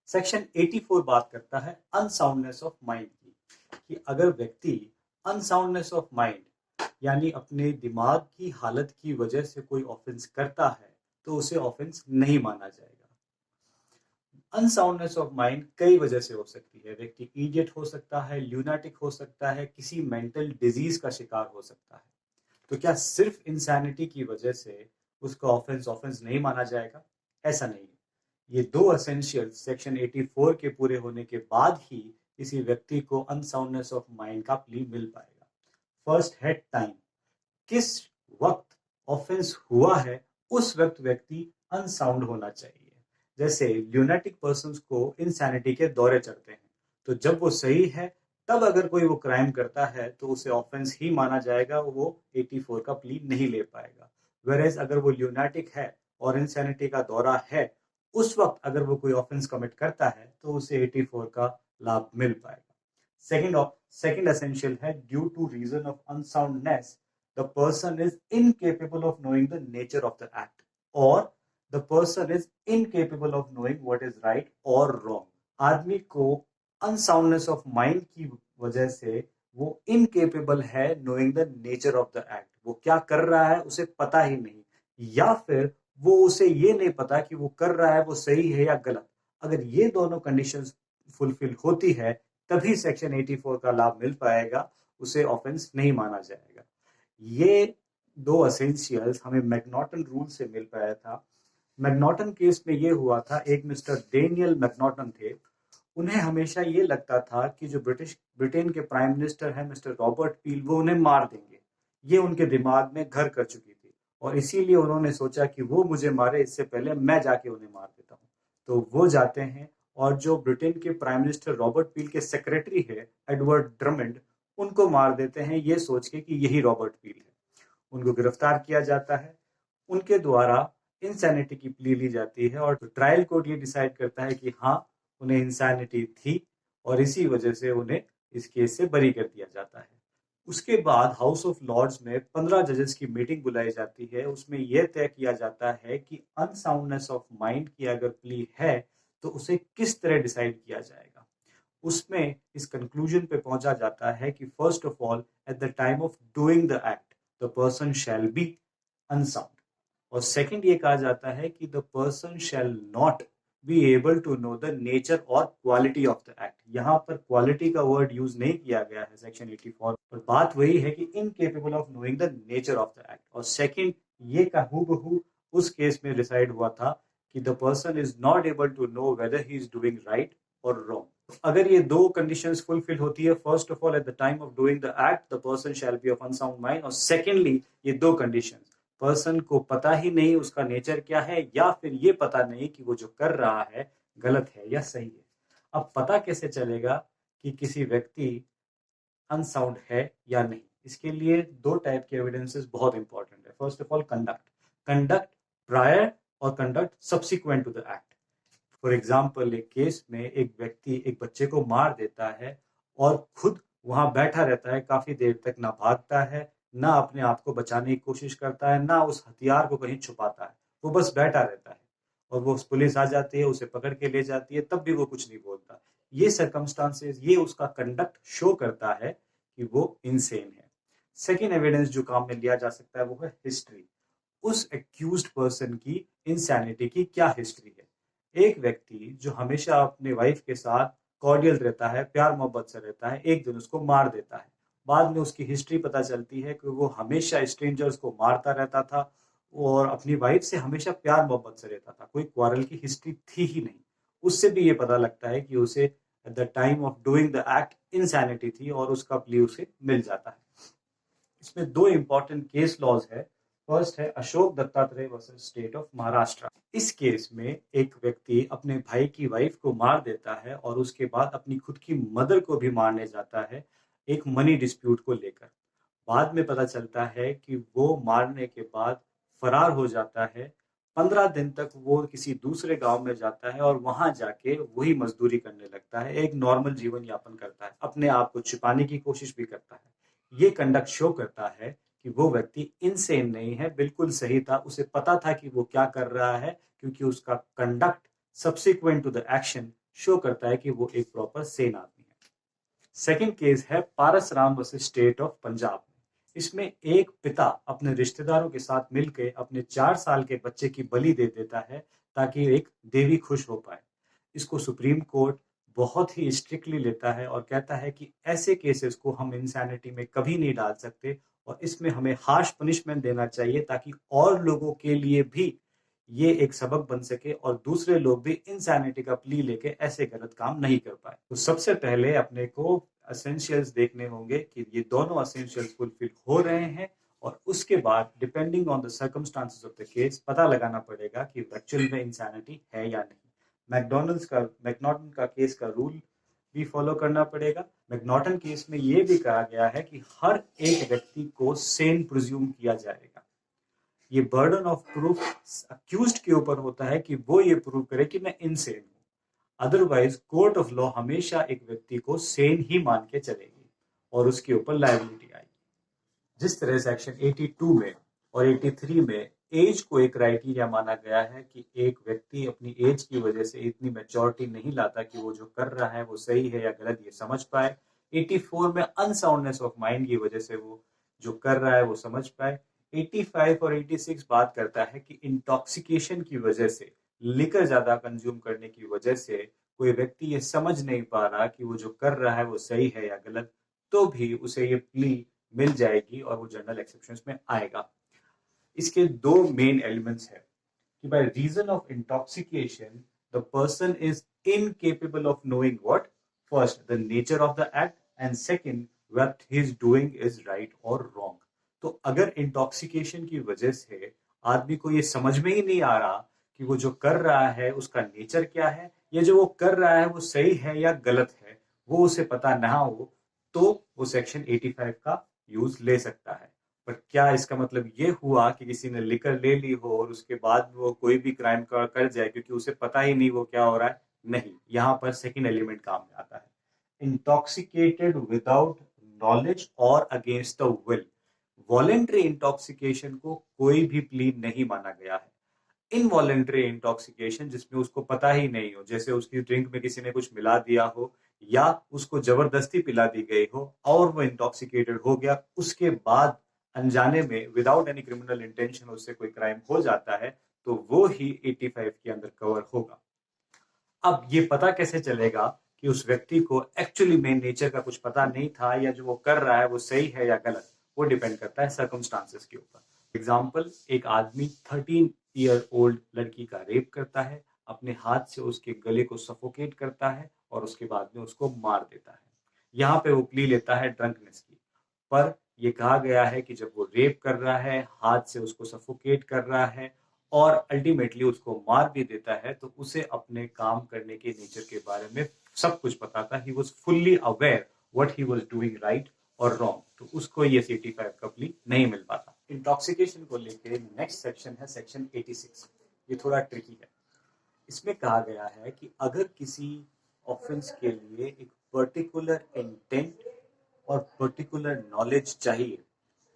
Section 84 बात करता है अनसाउंडनेस ऑफ माइंड की, कि अगर व्यक्ति अनसाउंडनेस ऑफ माइंड यानी अपने दिमाग की हालत की वजह से कोई ऑफेंस करता है तो उसे ऑफेंस नहीं माना जाएगा। अनसाउंडनेस ऑफ माइंड कई वजह से हो सकती है। व्यक्ति इडियट हो सकता है, ल्यूनाटिक हो सकता है, किसी मेंटल डिजीज का शिकार हो सकता है। तो क्या सिर्फ इंसैनिटी की वजह से उसका ऑफेंस ऑफेंस नहीं माना जाएगा? ऐसा नहीं है। ये दो एसेंशियल सेक्शन 84 के पूरे होने के बाद ही किसी व्यक्ति को अनसाउंडनेस ऑफ माइंड का प्ली मिल पाएगा। फर्स्ट है टाइम। किस वक्त ऑफेंस हुआ है उस वक्त व्यक्ति अनसाउंड होना चाहिए। जैसे ल्यूनेटिक पर्सन्स को इंसैनिटी के दौरे चढ़ते हैं, तो जब वो सही है तब अगर कोई वो क्राइम करता है तो उसे ऑफेंस ही माना जाएगा, वो 84 का प्ली नहीं ले पाएगा। वेरेज अगर वो ल्यूनेटिक है और इंसैनिटी का दौरा है, उस वक्त अगर वो कोई ऑफेंस कमिट करता है तो उसे 84 का लाभ मिल पाएगा। सेकेंड एसेंशियल है due to reason of unsoundness the person is incapable of knowing the nature of the act, or the person is incapable of knowing what is right or wrong. आदमी को अनसाउंडनेस ऑफ माइंड की वजह से वो incapable है knowing the nature of the act. वो क्या कर रहा है उसे पता ही नहीं, या फिर वो उसे ये नहीं पता कि वो कर रहा है वो सही है या गलत। अगर ये दोनों कंडीशंस फुलफिल होती है तभी सेक्शन 84 का लाभ मिल पाएगा, उसे ऑफेंस नहीं माना जाएगा। ये दो एसेंशियल्स हमें मैकनॉटन रूल से मिल पाया था। मैकनॉटन केस में ये हुआ था, एक मिस्टर डेनियल मैकनॉटन थे। उन्हें हमेशा ये लगता था कि जो ब्रिटेन के प्राइम मिनिस्टर हैं मिस्टर रॉबर्ट पील, वो उन्हें मार देंगे। ये उनके दिमाग में घर कर चुकी थी और इसीलिए उन्होंने सोचा कि वो मुझे मारे इससे पहले मैं जाके उन्हें मार देता हूँ। तो वो जाते हैं और जो ब्रिटेन के प्राइम मिनिस्टर रॉबर्ट पील के सेक्रेटरी है एडवर्ड ड्रमंड, उनको मार देते हैं ये सोच के कि यही रॉबर्ट पील है। उनको गिरफ्तार किया जाता है, उनके द्वारा इंसैनिटी की प्ली ली जाती है और ट्रायल कोर्ट ये डिसाइड करता है कि हाँ उन्हें इंसैनिटी थी और इसी वजह से उन्हें इस केस से बरी कर दिया जाता है। उसके बाद हाउस ऑफ लॉर्ड्स में 15 जजेस की मीटिंग बुलाई जाती है। उसमें यह तय किया जाता है कि अनसाउंडनेस ऑफ माइंड की अगर प्ली है तो उसे किस तरह डिसाइड किया जाएगा। उसमें इस कंक्लूजन पे पहुंचा जाता है कि first of all at the time of doing the act the person shall be unsound, और सेकंड ये कहा जाता है कि the person shall not be able to know the nature और क्वालिटी ऑफ द एक्ट। यहाँ पर क्वालिटी का वर्ड यूज नहीं किया गया है सेक्शन 84 पर, बात वही है कि incapable of knowing the nature of the act. और सेकंड ये का हूबहू उस केस में डिसाइड हुआ था कि the person is not able to know whether he is doing right और रॉन्ग। अगर ये दो कंडीशंस फुलफिल होती है, first of all at the time of doing the act the person shall be of unsound mind, और secondly ये दो conditions, person को पता ही नहीं उसका नेचर क्या है या फिर ये पता नहीं कि वो जो कर रहा है गलत है या सही है। अब पता कैसे चलेगा कि किसी व्यक्ति अनसाउंड है या नहीं? इसके लिए दो टाइप के एविडेंसेस बहुत इंपॉर्टेंट है। First of all conduct prior और conduct subsequent to the act. For example एक केस में एक व्यक्ति एक बच्चे को मार देता है और खुद वहां बैठा रहता है, काफी देर तक ना भागता है, ना अपने आप को बचाने की कोशिश करता है, ना उस हथियार को कहीं छुपाता है, वो बस बैठा रहता है और वो पुलिस आ जाती है, उसे पकड़ के ले जाती है, तब भी वो कुछ नहीं बोलता। ये सर्कमस्टांसेस, ये उसका कंडक्ट शो करता है कि वो इनसेन है। सेकेंड एविडेंस जो काम में लिया जा सकता है वो है हिस्ट्री। उस एक्यूज्ड पर्सन की इंसैनिटी की क्या हिस्ट्री है। एक व्यक्ति जो हमेशा अपने वाइफ के साथ कॉर्डियल रहता है, प्यार मोहब्बत से रहता है, एक दिन उसको मार देता है। बाद में उसकी हिस्ट्री पता चलती है कि वो हमेशा स्ट्रेंजर्स को मारता रहता था और अपनी वाइफ से हमेशा प्यार मोहब्बत से रहता था, कोई क्वारल की हिस्ट्री थी ही नहीं। उससे भी ये पता लगता है कि उसे eight the time of doing the act insanity थी और उसका प्ली उसे मिल जाता है। इसमें दो इंपॉर्टेंट केस लॉज है। फर्स्ट है Ashok Dattatreya versus state of Maharashtra. इस केस में एक व्यक्ति अपने भाई की वाइफ को मार देता है और उसके बाद अपनी खुद की मदर को भी मारने जाता है, एक मनी डिस्प्यूट को लेकर। बाद में पता चलता है कि वो मारने के बाद फरार हो जाता है। 15 दिन तक वो किसी दूसरे गांव में जाता है और वहां जाके वही मजदूरी करने लगता है, एक नॉर्मल जीवन यापन करता है, अपने आप को छिपाने की कोशिश भी करता है। ये कंडक्ट शो करता है कि वो व्यक्ति इनसेन नहीं है, बिल्कुल सही था, उसे पता था कि वो क्या कर रहा है, क्योंकि उसका conduct subsequent to the action show करता है कि वो एक प्रॉपर सेन आदमी है। सेकंड केस है Paras Ram versus state of Punjab. इसमें एक पिता अपने रिश्तेदारों के साथ मिलकर अपने 4 साल के बच्चे की बलि दे देता है ताकि एक देवी खुश हो पाए। इसको सुप्रीम कोर्ट बहुत ही स्ट्रिक्टली लेता है और कहता है कि ऐसे केसेस को हम इंसैनिटी में कभी नहीं डाल सकते और इसमें हमें हार्श पनिशमेंट देना चाहिए ताकि और लोगों के लिए भी ये एक सबक बन सके और दूसरे लोग भी इंसैनिटी का प्ली लेके ऐसे गलत काम नहीं कर पाए। तो सबसे पहले अपने को एसेंशियल्स देखने होंगे कि ये दोनों एसेंशियल्स फुलफिल हो रहे हैं और उसके बाद depending on the circumstances of the case पता लगाना पड़ेगा कि एक्चुअल में इंसैनिटी है या नहीं। मैकडॉनल्ड का केस का रूल भी फॉलो करना पड़ेगा। मैकडॉनल्ड केस में ये भी कहा गया है कि हर एक व्यक्ति को सेन प्रिज्यूम किया जाएगा। ये बर्डन ऑफ प्रूफ अक्यूज्ड के ऊपर होता है कि वो ये प्रूव करे कि मैं इनसेन हूं। अदरवाइज कोर्ट ऑफ लॉ हमेशा एक व्यक्ति को सेन ही मान के चलेगी और उसके ऊपर लायबिलिटी आएगी। जिस तरह सेक्शन 82 में और 83 में एज को एक क्राइटेरिया माना गया है कि एक व्यक्ति अपनी एज की वजह से इतनी मैच्योरिटी नहीं लाता कि वो जो कर रहा है वो सही है या गलत ये समझ पाए। 84 में अनसाउंडनेस ऑफ माइंड की वजह से वो जो कर रहा है वो समझ पाए। 85 और 86 बात करता है कि इंटॉक्सिकेशन की वजह से, लिकर ज्यादा कंज्यूम करने की वजह से कोई व्यक्ति ये समझ नहीं पा रहा कि वो जो कर रहा है वो सही है या गलत, तो भी उसे ये प्ली मिल जाएगी और वो जनरल एक्सेप्शंस में आएगा। इसके दो मेन एलिमेंट्स है कि by reason of intoxication the person is incapable of knowing what first the nature of the act and second what he is doing is right और रॉन्ग। तो अगर इंटॉक्सिकेशन की वजह से आदमी को ये समझ में ही नहीं आ रहा कि वो जो कर रहा है उसका नेचर क्या है या जो वो कर रहा है वो सही है या गलत है, वो उसे पता ना हो, तो वो सेक्शन 85 का यूज ले सकता है। पर क्या इसका मतलब ये हुआ कि किसी ने लिकर ले ली हो और उसके बाद वो कोई भी क्राइम कर जाए क्योंकि उसे पता ही नहीं वो क्या हो रहा है? नहीं, यहाँ पर सेकंड एलिमेंट काम में आता है। इंटॉक्सिकेटेड विदाउट नॉलेज और against the will. Voluntary intoxication को कोई भी प्ली नहीं माना गया है। इनवॉलेंट्री इंटॉक्सिकेशन जिसमें उसको पता ही नहीं हो, जैसे उसकी ड्रिंक में किसी ने कुछ मिला दिया हो या उसको जबरदस्ती पिला दी गई हो और वो इंटॉक्सिकेटेड हो गया, उसके बाद अनजाने में विदाउट एनी क्रिमिनल इंटेंशन उससे कोई क्राइम हो जाता है, तो वो ही 85 के अंदर कवर होगा। अब ये पता कैसे चलेगा कि उस व्यक्ति को एक्चुअली मेन नेचर का कुछ पता नहीं था या जो वो कर रहा है वो सही है या गलत? वो डिपेंड करता है सर्कमस्टांसेस के ऊपर। एग्जाम्पल, एक आदमी 13 ईयर ओल्ड लड़की का रेप करता है, अपने हाथ से उसके गले को सफोकेट करता है और उसके बाद में उसको मार देता है। यहाँ पे वो प्ली लेता है ड्रंकनेस की, पर यह कहा गया है कि जब वो रेप कर रहा है, हाथ से उसको सफोकेट कर रहा है और अल्टीमेटली उसको मार भी देता है, तो उसे अपने काम करने के नेचर के बारे में सब कुछ पता था। He was fully aware what he was doing right और रॉन्ग, तो उसको ये 85 का प्ली नहीं मिल पाता। इंटॉक्सिकेशन को लेके नेक्स्ट सेक्शन है सेक्शन 86। ये थोड़ा ट्रिकी है। इसमें कहा गया है कि अगर किसी ऑफेंस के लिए एक पर्टिकुलर इंटेंट और पर्टिकुलर नॉलेज चाहिए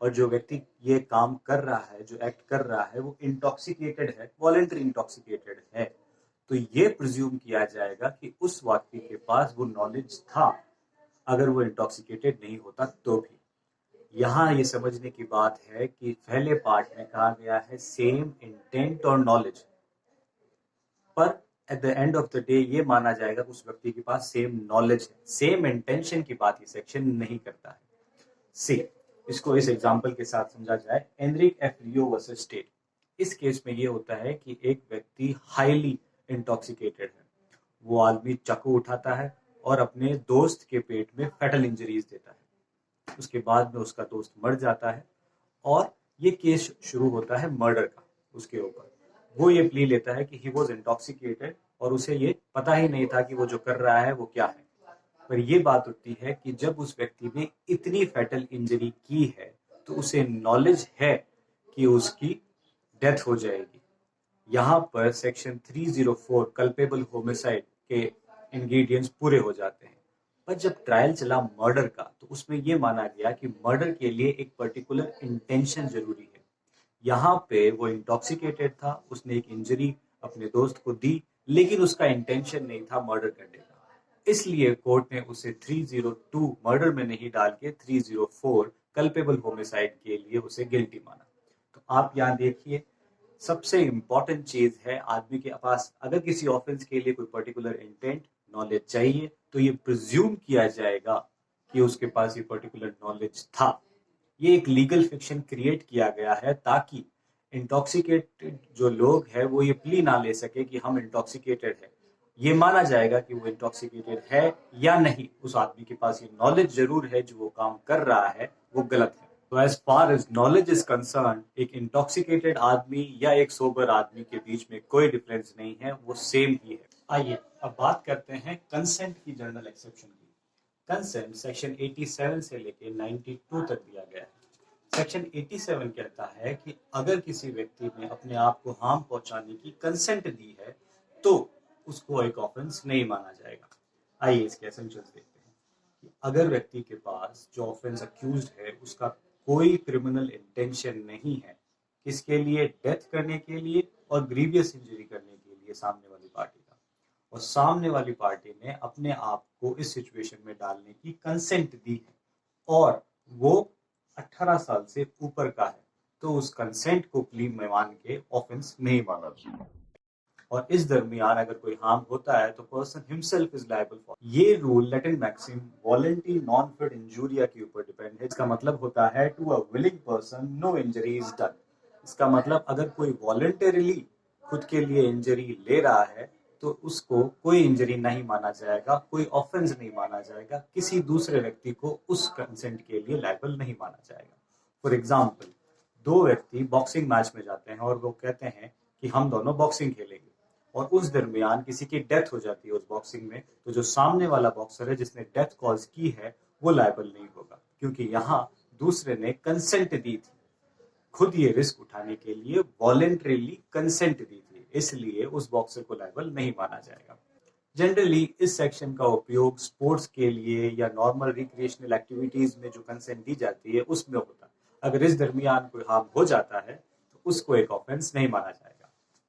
और जो व्यक्ति ये काम कर रहा है, जो एक्ट कर रहा है, वो इंटॉक्सिकेटेड है, वॉलेंट्री इंटॉक्सिकेटेड है, तो ये प्रिज्यूम किया जाएगा कि उस व्यक्ति के पास वो नॉलेज था, अगर वो इंटॉक्सिकेटेड नहीं होता तो भी। यहाँ ये समझने की बात है कि पहले पार्ट में कहा गया है सेम इंटेंट और नॉलेज, पर at the end of the day ये माना जाएगा कि उस व्यक्ति के पास सेम नॉलेज है। सेम इंटेंशन की बात ये सेक्शन नहीं करता है। सी, इसको इस एग्जांपल के साथ समझा जाए, एनरिक एफ लियो वर्सेस स्टेट। इस केस में ये होता है कि एक व्यक्ति हाईली इंटॉक्सिकेटेड है, वो आदमी चाकू उठाता है और अपने दोस्त के पेट में फैटल इंजरीज देता है। उसके बाद में उसका दोस्त मर जाता है और ये केस शुरू होता है मर्डर का उसके ऊपर। वो ये प्ली लेता है कि ही वॉज इंटॉक्सिकेटेड और उसे ये पता ही नहीं था कि वो जो कर रहा है वो क्या है। पर ये बात उठती है कि जब उस व्यक्ति ने इतनी फैटल इंजरी की है तो उसे नॉलेज है कि उसकी डेथ हो जाएगी। यहाँ पर सेक्शन 304 कल्पेबल होमिसाइड के इंग्रेडिएंट्स पूरे हो जाते हैं। पर जब ट्रायल चला मर्डर का, तो उसमें यह माना गया कि मर्डर के लिए एक पर्टिकुलर इंटेंशन जरूरी है। यहाँ पे वो इंटॉक्सिकेटेड था, उसने एक इंजरी अपने दोस्त को दी लेकिन उसका इंटेंशन नहीं था मर्डर करने का। इसलिए कोर्ट ने उसे 302 मर्डर में नहीं डाल के 304 कल्पेबल होमिसाइड के लिए उसे गिल्टी माना। तो आप यहाँ देखिए, सबसे इंपॉर्टेंट चीज है आदमी के पास अगर किसी ऑफेंस के लिए कोई पर्टिकुलर इंटेंट नॉलेज चाहिए तो ये प्रिज्यूम किया जाएगा कि उसके पास ये पर्टिकुलर नॉलेज था। ये एक लीगल फिक्शन क्रिएट किया गया है ताकि इंटॉक्सिकेटेड जो लोग हैं वो ये प्ली ना ले सके कि हम इंटॉक्सिकेटेड है। ये माना जाएगा कि वो इंटॉक्सिकेटेड है या नहीं, उस आदमी के पास ये नॉलेज जरूर है, जो वो काम कर रहा है वो गलत है। तो as far as knowledge is concern, एक इंटॉक्सिकेटेड आदमी या एक सोबर आदमी के बीच में कोई डिफरेंस नहीं है, वो सेम ही है। आइए अब बात करते हैं कंसेंट की जनरल एक्सेप्शन की। कंसेंट सेक्शन 87 से लेके 92 तक दिया गया है। सेक्शन 87 कहता है कि अगर किसी व्यक्ति ने अपने आप को हार्म पहुंचाने की कंसेंट दी है तो उसको एक ऑफेंस नहीं माना जाएगा। आइए इसके एसेंशियल्स देखते हैं कि अगर व्यक्ति के पास जो ऑफेंस अक्यूज्ड है उसका कोई क्रिमिनल इंटेंशन नहीं है, किसके लिए, डेथ करने के लिए और ग्रीवियस इंजरी करने के लिए सामने वाली पार्टी का, और सामने वाली पार्टी ने अपने आप को इस सिचुएशन में डालने की कंसेंट दी है और वो 18 साल से ऊपर का है, तो उस कंसेंट को प्ली में मान के ऑफेंस नहीं माना जाएगा। और इस दरमियान अगर कोई हार्म होता है तो person himself is liable for. ये रूल लैटिन मैक्सिम वॉलंटरी नॉन फिट इंजूरिया के ऊपर डिपेंड है। इसका मतलब होता है to a willing person no injury is done. इसका मतलब अगर कोई वॉलंटरीली खुद के लिए इंजरी ले रहा है तो उसको कोई इंजरी नहीं माना जाएगा, कोई ऑफेंस नहीं माना जाएगा, किसी दूसरे व्यक्ति को उस कंसेंट के लिए लायबल नहीं माना जाएगा। फॉर एग्जाम्पल, दो व्यक्ति बॉक्सिंग मैच में जाते हैं और वो कहते हैं कि हम दोनों बॉक्सिंग खेलेंगे, और उस दरमियान किसी की डेथ हो जाती है उस बॉक्सिंग में, तो जो सामने वाला बॉक्सर है जिसने डेथ कॉज की है वो लायबल नहीं होगा, क्योंकि यहाँ दूसरे ने कंसेंट दी थी, खुद ये रिस्क उठाने के लिए वॉलेंटरीली कंसेंट दी थी, इसलिए उस बॉक्सर को लायबल नहीं माना जाएगा। जनरली इस सेक्शन का उपयोग स्पोर्ट्स के लिए या नॉर्मल रिक्रिएशनल एक्टिविटीज में जो कंसेंट दी जाती है उसमें होता है। अगर इस दरमियान कोई हार्म हो जाता है तो उसको एक ऑफेंस नहीं माना जाएगा।